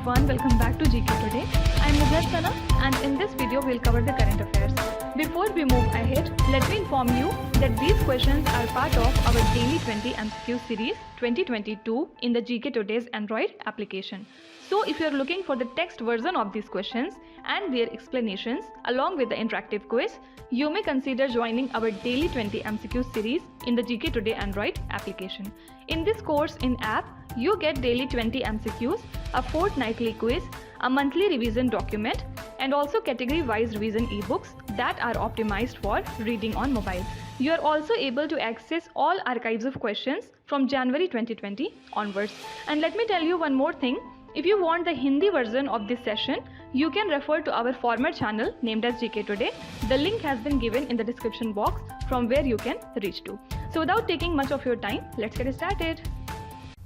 everyone, welcome back to GK Today. I am Sana and in this video we'll cover the current affairs. Before we move ahead, let me inform you that these questions are part of our daily 20 MCQ series 2022 in the GK Today's Android application. So if you are looking for the text version of these questions and their explanations along with the interactive quiz, you may consider joining our daily 20 MCQ series in the GK Today Android application. In this course in app, you get daily 20 MCQs, a fortnightly quiz, a monthly revision document, and also category-wise revision e-books that are optimized for reading on mobile. You are also able to access all archives of questions from January 2020 onwards. And let me tell you one more thing. If you want the Hindi version of this session, you can refer to our former channel named as GK Today. The link has been given in the description box from where you can reach to. So without taking much of your time, let's get started.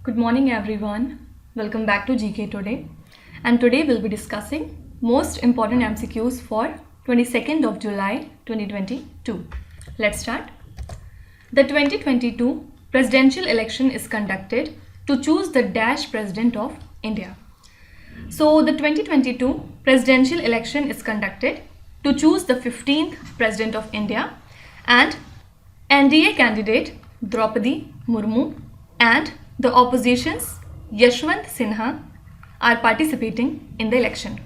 Good morning everyone. Welcome back to GK Today. And today we'll be discussing most important MCQs for 22nd of July 2022. Let's start. The 2022 presidential election is conducted to choose the dash president of India. So the 2022 presidential election is conducted to choose the 15th president of India, and NDA candidate Draupadi Murmu and the opposition's Yashwant Sinha are participating in the election.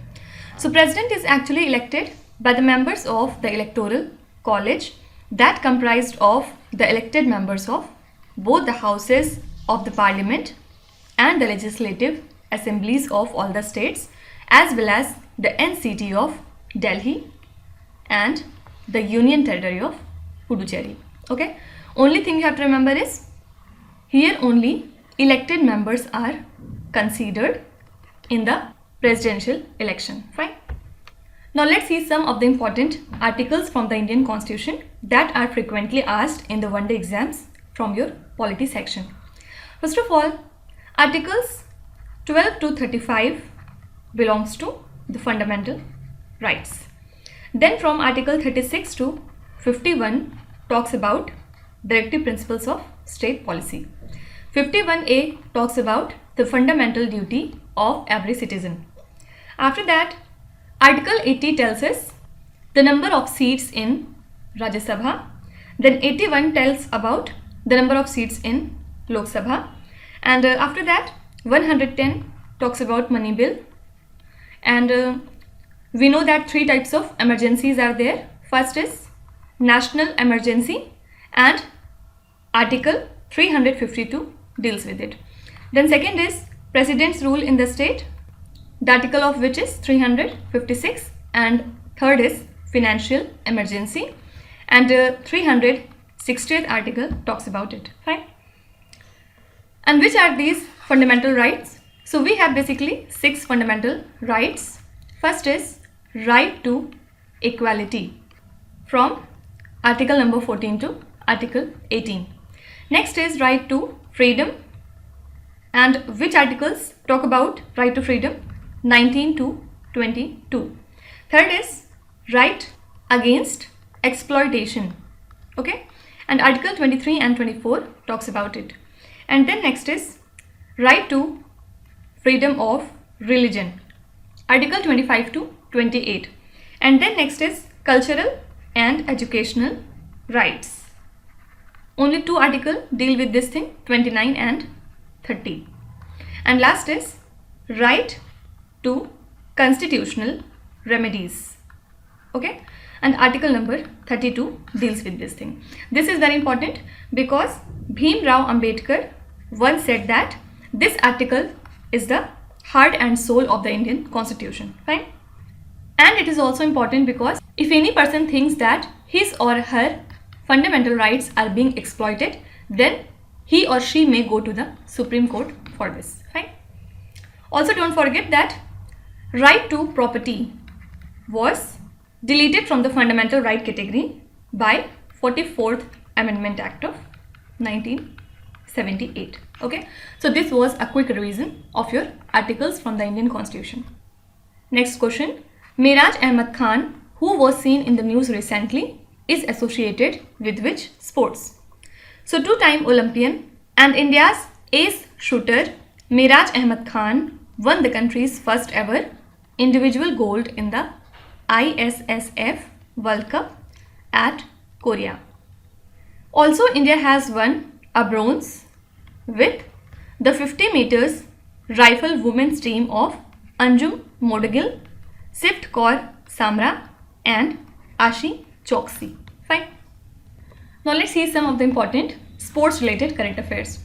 So president is actually elected by the members of the electoral college that comprised of the elected members of both the houses of the parliament and the legislative assemblies of all the states, as well as the NCT of Delhi and the Union Territory of Puducherry. Okay, only thing you have to remember is here only elected members are considered in the presidential election. Fine. Now let's see some of the important articles from the Indian Constitution that are frequently asked in the one-day exams from your polity section. First of all, articles 12 to 35 belongs to the fundamental rights. Then from article 36 to 51 talks about directive principles of state policy. 51A talks about the fundamental duty of every citizen. After that, article 80 tells us the number of seats in Rajya Sabha. Then 81 tells about the number of seats in Lok Sabha. And after that, 110 talks about money bill. And we know that three types of emergencies are there. First is national emergency, and article 352 deals with it. Then second is president's rule in the state, the article of which is 356, and third is financial emergency, and 360th article talks about it. Fine. And which are these fundamental rights? So we have basically 6 fundamental rights. First is right to equality from article number 14 to article 18. Next is right to freedom, and which articles talk about right to freedom? 19 to 22. Third is right against exploitation. Okay, and article 23 and 24 talks about it. And then next is right to freedom of religion, article 25 to 28. And then next is cultural and educational rights. Only 2 articles deal with this thing, 29 and 30. And last is right to constitutional remedies. Okay, and article number 32 deals with this thing. This is very important because Bhim Rao Ambedkar once said that this article is the heart and soul of the Indian Constitution. Fine. And it is also important because if any person thinks that his or her fundamental rights are being exploited, then he or she may go to the Supreme Court for this. Fine. Also don't forget that right to property was deleted from the fundamental right category by 44th Amendment Act of 1978. Okay, so this was a quick revision of your articles from the Indian Constitution. Next question. Miraj Ahmed Khan, who was seen in the news recently, is associated with which sports? So 2-time Olympian and India's ace shooter Miraj Ahmed Khan won the country's first ever individual gold in the ISSF World Cup at Korea. Also, India has won a bronze with the 50 meters rifle women's team of Anjum Modagil, Sift Kaur Samra and Ashi Choksi. Fine. Now let's see some of the important sports related current affairs.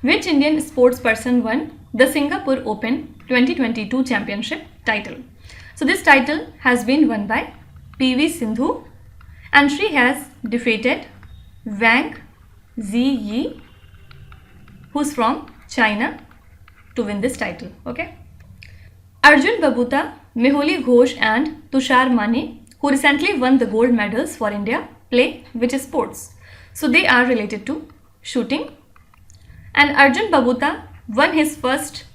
Which Indian sports person won the Singapore Open 2022 championship title? So this title has been won by PV Sindhu and she has defeated Wang Ziyi, who's from China, to win this title. Okay. Arjun Babuta, Mehuli Ghosh and Tushar Mane, who recently won the gold medals for India, play which sports? So they are related to shooting. And Arjun Babuta won his first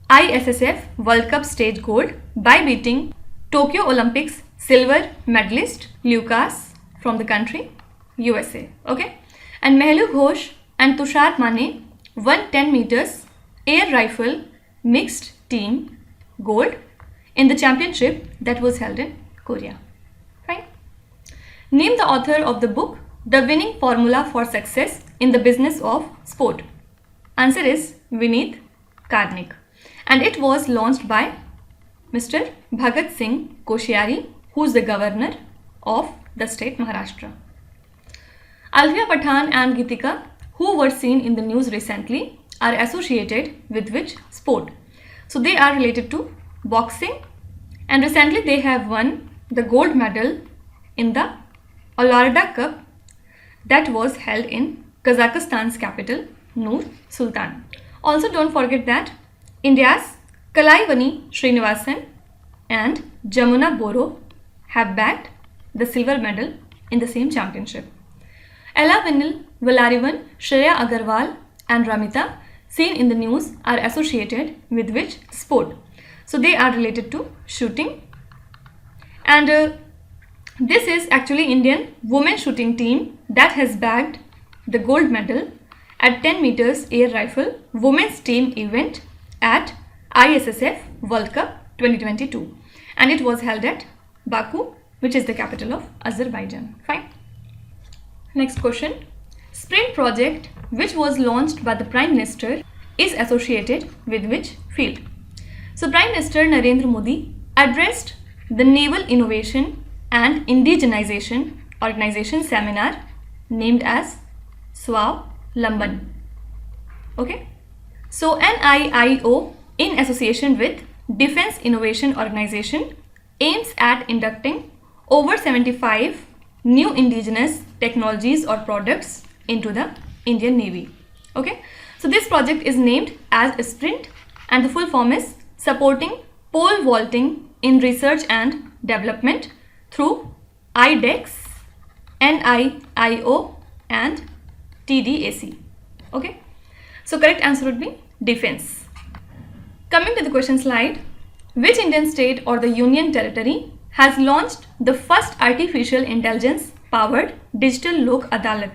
ISSF World Cup stage gold by beating Tokyo Olympics silver medalist Lucas from the country USA. Okay. And Mehuli Ghosh and Tushar Mane won 10 meters air rifle mixed team gold in the championship that was held in Korea. Fine. Name the author of the book The Winning Formula for Success in the Business of Sport. Answer is Vineet Karnik, and it was launched by Mr. Bhagat Singh Koshyari, who is the governor of the state Maharashtra. Alvia Pathan and Gitika, who were seen in the news recently, are associated with which sport? So they are related to boxing, and recently they have won the gold medal in the Olarda Cup that was held in Kazakhstan's capital Nur Sultan. Also don't forget that India's Kalaivani Srinivasan and Jamuna Boro have bagged the silver medal in the same championship. Ella Vinil, Valarivan, Shreya Agarwal and Ramita, seen in the news, are associated with which sport? So they are related to shooting. And this is actually Indian women shooting team that has bagged the gold medal at 10 meters air rifle women's team event at ISSF World Cup 2022, and it was held at Baku, which is the capital of Azerbaijan. Fine. Next question. Sprint project, which was launched by the Prime Minister, is associated with which field? So Prime Minister Narendra Modi addressed the Naval Innovation and Indigenization Organization seminar named as Swavlamban. Okay. So NIIO, in association with Defense Innovation Organization, aims at inducting over 75 new indigenous technologies or products into the Indian Navy. Okay. So this project is named as Sprint, and the full form is Supporting Pole Vaulting in Research and Development through IDEX, NIIO and TDAC. Okay. So correct answer would be defense. Coming to the question slide, which Indian state or the Union Territory has launched the first artificial intelligence powered digital Lok Adalat?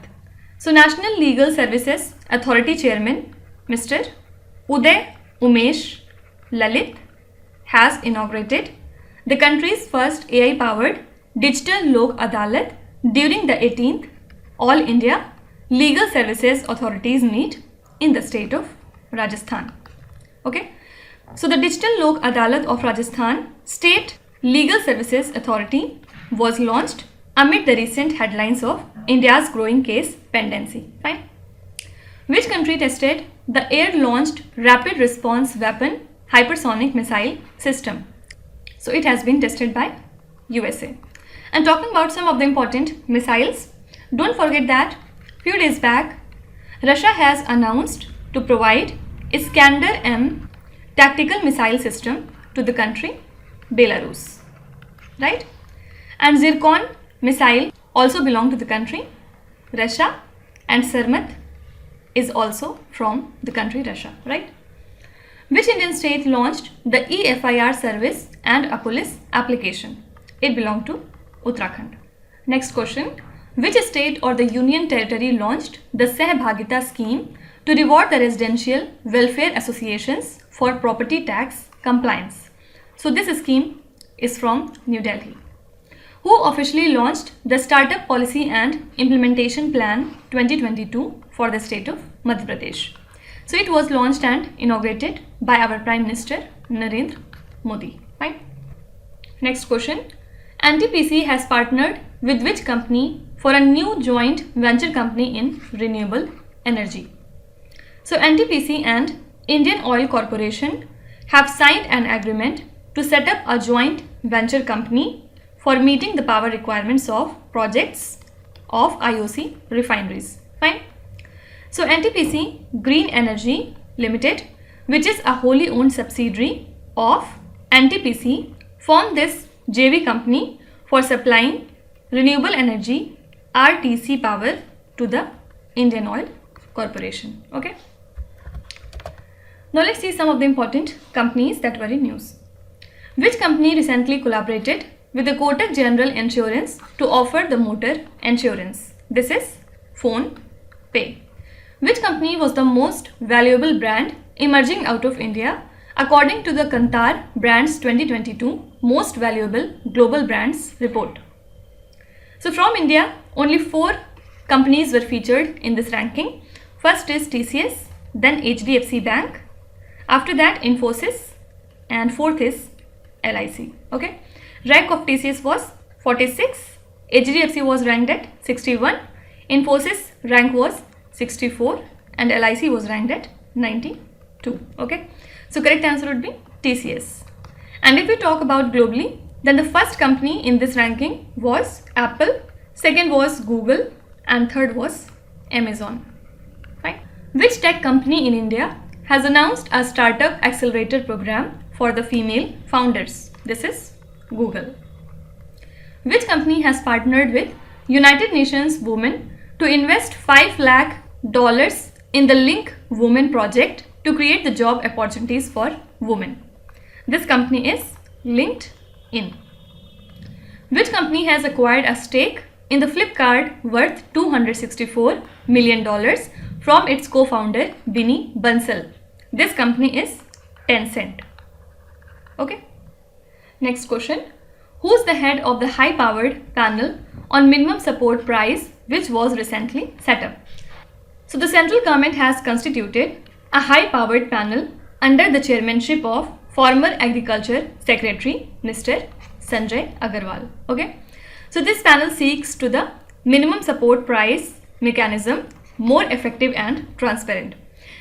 So National Legal Services Authority Chairman Mr. Uday Umesh Lalit has inaugurated the country's first AI powered digital Lok Adalat during the 18th All India Legal Services Authorities meet in the state of Rajasthan. Okay. So the Digital Lok Adalat of Rajasthan State Legal Services Authority was launched amid the recent headlines of India's growing case pendency. Fine. Which country tested the air-launched rapid response weapon hypersonic missile system? So it has been tested by USA. And talking about some of the important missiles, don't forget that few days back Russia has announced to provide Iskander-M tactical missile system to the country Belarus, right? And Zircon missile also belong to the country Russia, and Sarmat is also from the country Russia, right? Which Indian state launched the EFIR service and a police application? It belonged to Uttarakhand. Next question. Which state or the Union Territory launched the Sahbhagita scheme to reward the residential welfare associations for Property Tax Compliance. So this scheme is from New Delhi. Who officially launched the Startup Policy and Implementation Plan 2022 for the state of Madhya Pradesh? So it was launched and inaugurated by our Prime Minister Narendra Modi. Fine. Next question. NTPC has partnered with which company for a new joint venture company in renewable energy? So NTPC and Indian Oil Corporation have signed an agreement to set up a joint venture company for meeting the power requirements of projects of IOC refineries. Fine. So NTPC Green Energy Limited, which is a wholly owned subsidiary of NTPC, formed this JV company for supplying renewable energy RTC power to the Indian Oil Corporation. Okay. Now let's see some of the important companies that were in news. Which company recently collaborated with the Kotak General Insurance to offer the motor insurance? This is Phone Pay. Which company was the most valuable brand emerging out of India according to the Kantar Brands 2022 Most Valuable Global Brands report? So from India, only 4 companies were featured in this ranking. First is TCS, then HDFC Bank, after that Infosys, and fourth is LIC. Okay. Rank of TCS was 46, HDFC was ranked at 61, Infosys rank was 64, and LIC was ranked at 92. Okay. So correct answer would be TCS. And if we talk about globally, then the first company in this ranking was Apple, second was Google, and third was Amazon. Fine. Which tech company in India has announced a startup accelerator program for the female founders? This is Google. Which company has partnered with United Nations Women to invest $5 lakh in the Link Women project to create the job opportunities for women? This company is LinkedIn. Which company has acquired a stake in the Flipkart worth $264 million from its co-founder Binny Bansal? This company is Tencent. Okay. Next question. Who's the head of the high-powered panel on minimum support price which was recently set up? So the central government has constituted a high-powered panel under the chairmanship of former Agriculture Secretary Mr. Sanjay Agarwal. Okay. So this panel seeks to the minimum support price mechanism more effective and transparent.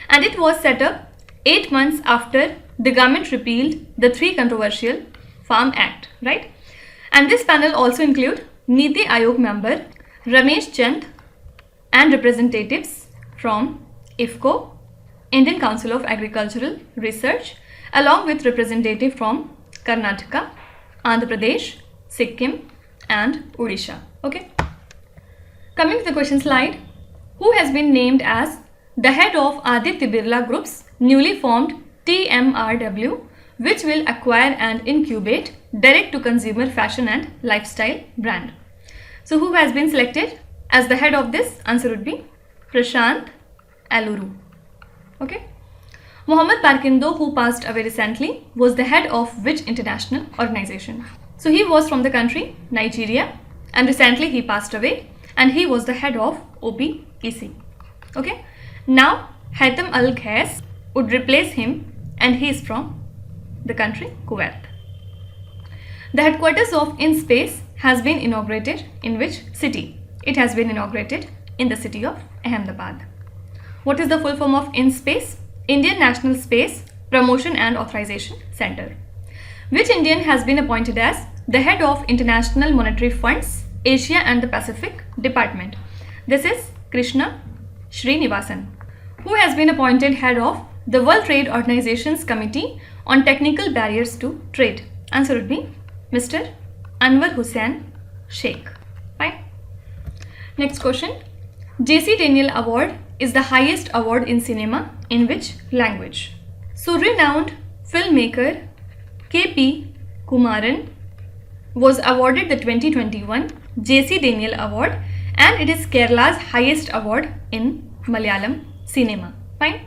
And it was set up 8 months after the government repealed the 3 controversial Farm Act, right? And this panel also include Niti Aayog member Ramesh Chand and representatives from IFFCO, Indian Council of Agricultural Research, along with representative from Karnataka, Andhra Pradesh, Sikkim, and Odisha. Okay. Coming to the question slide, who has been named as the head of Aditya Birla Group's newly formed TMRW, which will acquire and incubate direct-to-consumer fashion and lifestyle brand? So who has been selected as the head of this? Answer would be Prashant Aluru. Okay. Mohammed Barkindo, who passed away recently, was the head of which international organization? So he was from the country Nigeria, and recently he passed away, and he was the head of OPEC. Okay. Now Haitham Al Ghais would replace him, and he is from the country Kuwait. The headquarters of InSpace has been inaugurated in which city? It has been inaugurated in the city of Ahmedabad. What is the full form of InSpace? Indian National Space Promotion and Authorization Center. Which Indian has been appointed as the head of International Monetary Fund's Asia and the Pacific Department? This is Krishna Srinivasan. Who has been appointed head of the World Trade Organization's Committee on Technical Barriers to Trade? Answer would be Mr. Anwar Hussain Sheikh. Fine. Next question. J.C. Daniel Award is the highest award in cinema in which language? So renowned filmmaker K.P. Kumaran was awarded the 2021 J.C. Daniel Award, and it is Kerala's highest award in Malayalam cinema. Fine.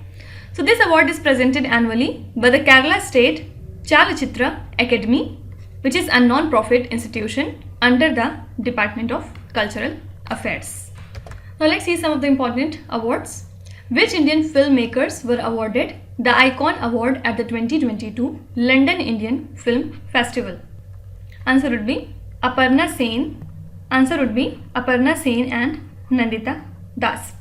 So this award is presented annually by the Kerala State Chalachitra Academy, which is a non-profit institution under the Department of Cultural Affairs. Now let's see some of the important awards. Which Indian filmmakers were awarded the Icon Award at the 2022 London Indian Film Festival? Answer would be Aparna Sen. Answer would be Aparna Sen and Nandita Das.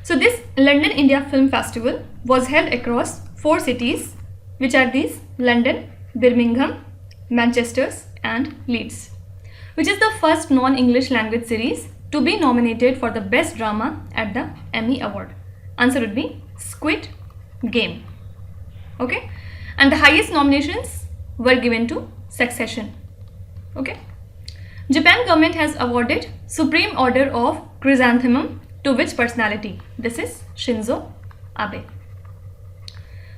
So this London India Film Festival was held across 4 cities, which are these: London, Birmingham, Manchester and Leeds, which is the first non-English language series to be nominated for the best drama at the Emmy Award. Answer would be Squid Game. Okay, and the highest nominations were given to Succession. Okay, Japan government has awarded Supreme Order of Chrysanthemum to which personality? This is Shinzo Abe.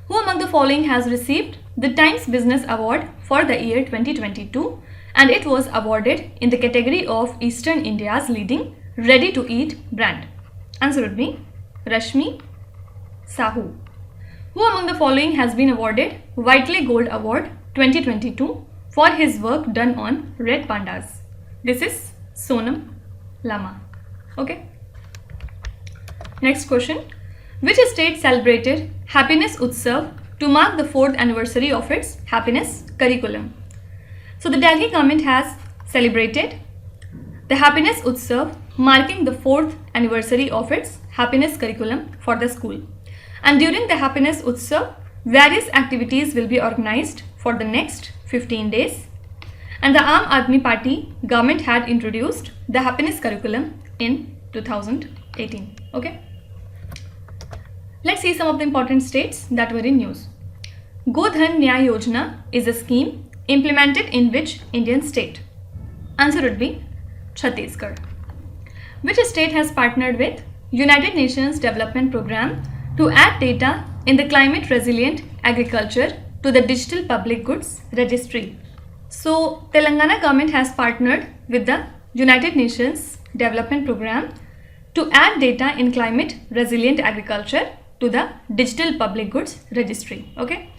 Who among the following has received the Times Business Award for the year 2022, and it was awarded in the category of Eastern India's leading ready-to-eat brand? Answer would be Rashmi Sahu. Who among the following has been awarded Whiteley Gold Award 2022 for his work done on red pandas? This is Sonam Lama. Okay. Next question. Which state celebrated Happiness Utsav to mark the 4th anniversary of its happiness curriculum? So the Delhi government has celebrated the Happiness Utsav marking the 4th anniversary of its happiness curriculum for the school. And during the Happiness Utsav, various activities will be organized for the next 15 days. And the Aam Aadmi Party government had introduced the happiness curriculum in 2018. Okay. Let's see some of the important states that were in news. Godhan Nyay Yojana is a scheme implemented in which Indian state? Answer would be Chhattisgarh. Which state has partnered with United Nations Development Programme to add data in the climate resilient agriculture to the Digital Public Goods Registry? So Telangana government has partnered with the United Nations Development Programme to add data in climate resilient agriculture to the Digital Public Goods Registry. Okay.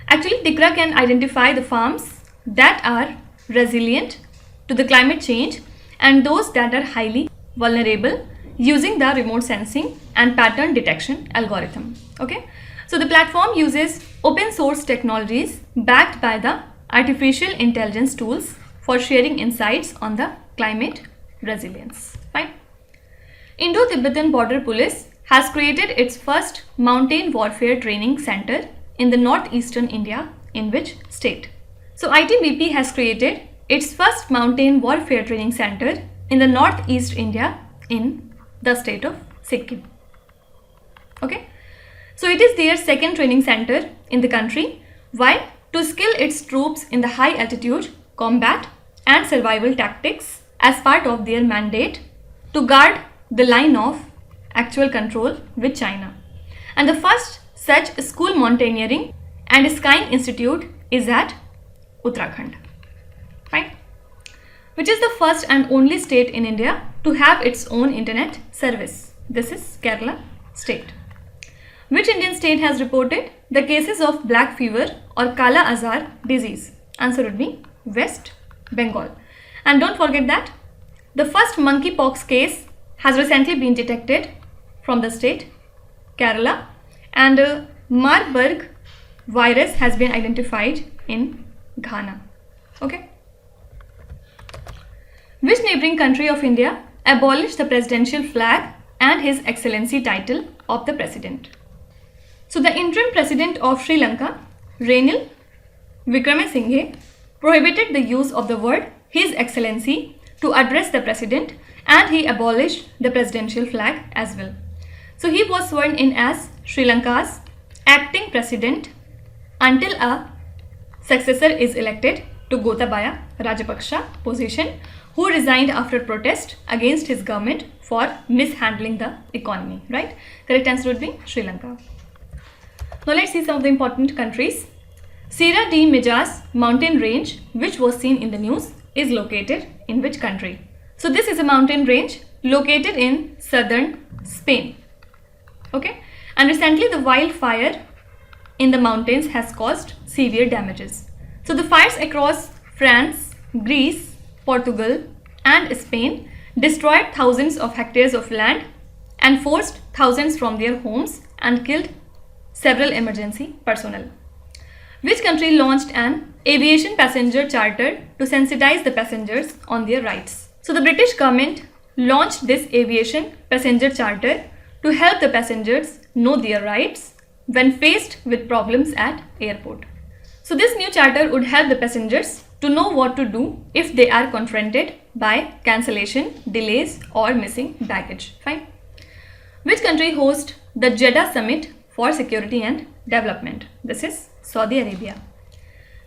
Actually, DICRA can identify the farms that are resilient to the climate change and those that are highly vulnerable using the remote sensing and pattern detection algorithm. Okay. So the platform uses open source technologies backed by the artificial intelligence tools for sharing insights on the climate resilience. Fine. Indo-Tibetan Border Police has created its first mountain warfare training center in the northeastern India. In which state? So ITBP has created its first mountain warfare training center in the northeast India in the state of Sikkim. Okay. So it is their second training center in the country. Why? To skill its troops in the high altitude combat and survival tactics as part of their mandate to guard the line of actual control with China. And the first such school mountaineering and skiing institute is at Uttarakhand. Fine. Which is the first and only state in India to have its own internet service? This is Kerala state. Which Indian state has reported the cases of black fever or Kala Azar disease? Answer would be West Bengal. And don't forget that the first monkeypox case has recently been detected from the state Kerala, and Marburg virus has been identified in Ghana. Okay. Which neighbouring country of India abolished the presidential flag and His Excellency title of the president? So the interim president of Sri Lanka, Ranil Wickremesinghe, prohibited the use of the word His Excellency to address the president, and he abolished the presidential flag as well. So he was sworn in as Sri Lanka's acting president until a successor is elected to Gotabaya Rajapaksa position, who resigned after protest against his government for mishandling the economy. Right? Correct answer would be Sri Lanka. Now let's see some of the important countries. Sierra de Mijas mountain range, which was seen in the news, is located in which country? So this is a mountain range located in southern Spain. Okay. And recently the wildfire in the mountains has caused severe damages. So the fires across France, Greece, Portugal and Spain destroyed thousands of hectares of land and forced thousands from their homes and killed several emergency personnel. Which country launched an aviation passenger charter to sensitize the passengers on their rights? So the British government launched this aviation passenger charter to help the passengers know their rights when faced with problems at airport. So this new charter would help the passengers to know what to do if they are confronted by cancellation, delays or missing baggage. Fine. Which country hosts the Jeddah Summit for Security and Development? This is Saudi Arabia.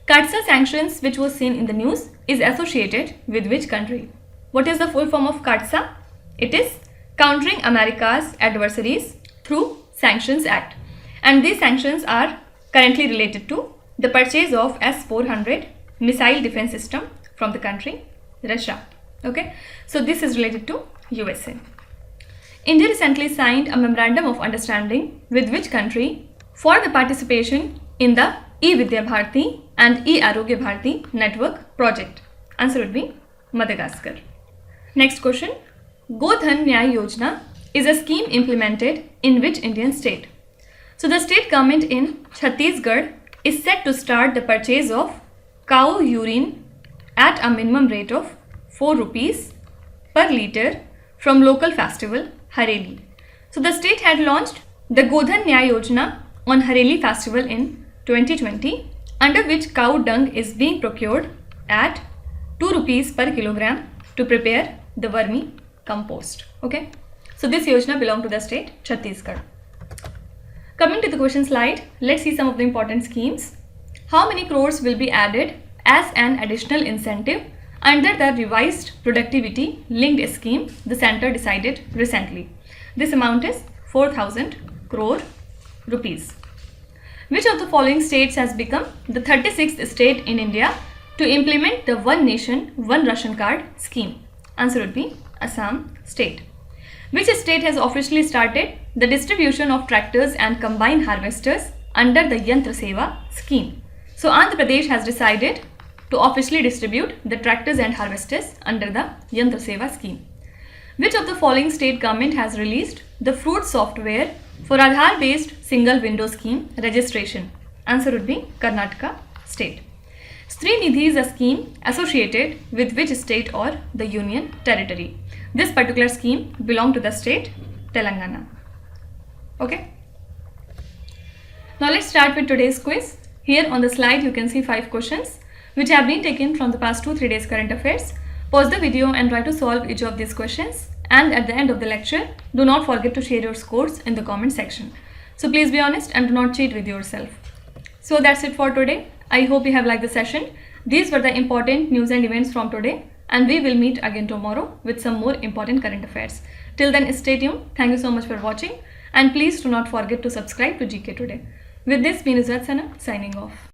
CATSA sanctions, which was seen in the news, is associated with which country? What is the full form of CATSA? It is Countering America's Adversaries Through Sanctions Act. And these sanctions are currently related to the purchase of S-400 missile defense system from the country Russia. Okay, so this is related to USA. India recently signed a memorandum of understanding with which country for the participation in the E-Vidya Bharati and E-Arogya Bharati network project? Answer would be Madagascar. Next question. Godhan Nyay Yojana is a scheme implemented in which Indian state? So the state government in Chhattisgarh is set to start the purchase of cow urine at a minimum rate of 4 rupees per litre from local festival Hareli. So the state had launched the Godhan Nyay Yojana on Hareli festival in 2020, under which cow dung is being procured at 2 rupees per kilogram to prepare the vermi compost. Okay, so this yojana belongs to the state Chhattisgarh. Coming to the question slide, let's see some of the important schemes. How many crores will be added as an additional incentive under the revised productivity linked scheme the center decided recently? This amount is 4,000 crore rupees. Which of the following states has become the 36th state in India to implement the One Nation, One Ration Card scheme? Answer would be Assam state. Which state has officially started the distribution of tractors and combine harvesters under the Yantra Seva scheme? So Andhra Pradesh has decided to officially distribute the tractors and harvesters under the Yantra Seva scheme. Which of the following state government has released the fruit software for Aadhaar based single window scheme registration? Answer would be Karnataka state. Sri Nidhi is a scheme associated with which state or the union territory? This particular scheme belongs to the state Telangana. Okay. Now let's start with today's quiz. Here on the slide you can see 5 questions which have been taken from the past 2-3 days current affairs. Pause the video and try to solve each of these questions, and at the end of the lecture do not forget to share your scores in the comment section. So please be honest and do not cheat with yourself. So that's it for today. I hope you have liked the session. These were the important news and events from today, and we will meet again tomorrow with some more important current affairs. Till then, stay tuned. Thank you so much for watching, and please do not forget to subscribe to GK Today. With this, me Nusrat Sana signing off.